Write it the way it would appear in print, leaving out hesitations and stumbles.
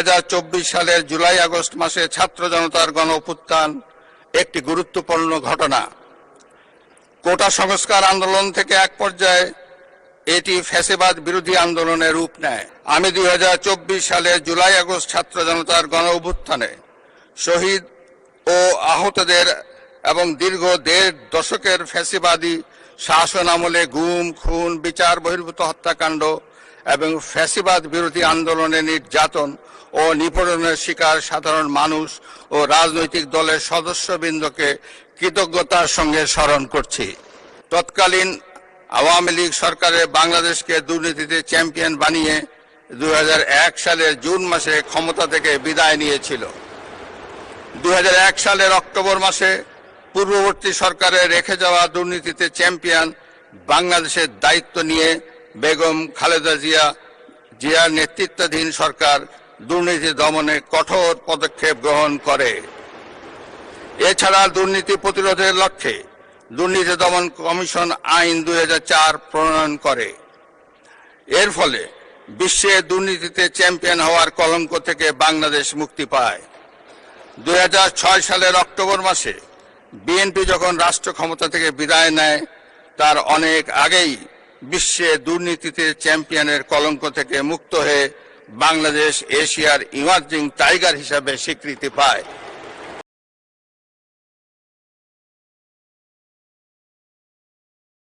2024 সালের July August মাসে ছাত্র জনতার গণঅভ্যুত্থান একটি গুরুত্বপূর্ণ ঘটনা। কোটা সংস্কার আন্দোলন থেকে এক পর্যায়ে এটি ফ্যাসিবাদ বিরোধী আন্দোলনের রূপ নেয়। আমি 2024 সালের জুলাই আগস্ট ছাত্র জনতার গণঅভ্যুত্থানে শহীদ ও আহতদের এবং দীর্ঘ 1.5 দশকের ফ্যাসিবাদী শাসন আমলে গুম, খুন, বিচার বহির্ভূত হত্যাকাণ্ড এবং ফ্যাসিবাদ বিরোধী আন্দোলনে নির্যাতন ও নিপীড়নের শিকার সাধারণ মানুষ ও রাজনৈতিক দলের সদস্যবৃন্দকে কৃতজ্ঞতার সঙ্গে স্মরণ করছি। তৎকালীন আওয়ামী লীগ সরকারের বাংলাদেশকে দুর্নীতিতে চ্যাম্পিয়ন বানিয়ে 2001 সালের জুন মাসে ক্ষমতা থেকে বিদায় নিয়েছিল। 2001 সালের অক্টোবর মাসে পূর্ববর্তী সরকারের রেখে যাওয়া দুর্নীতিতে চ্যাম্পিয়ন বাংলাদেশের দায়িত্ব নিয়ে বেগম খালেদা জিয়ার নেতৃত্বাধীন সরকার দুর্নীতি দমনে কঠোর পদক্ষেপ গ্রহণ করে। এছাড়া দুর্নীতি প্রতিরোধের লক্ষ্যে দুর্নীতি দমন কমিশন আইন 2004 প্রণয়ন করে। এর ফলে বিশ্বে দুর্নীতিতে চ্যাম্পিয়ন হওয়ার কলঙ্ক থেকে বাংলাদেশ মুক্তি পায়। 2006 সালের অক্টোবর মাসে বিএনপি যখন রাষ্ট্র ক্ষমতা থেকে বিদায় নেয়, তার অনেক আগেই বিশ্বে দুর্নীতিতে চ্যাম্পিয়নের কলঙ্ক থেকে মুক্ত হয়ে বাংলাদেশ এশিয়ার ইমার্জিং টাইগার হিসাবে স্বীকৃতি পায়।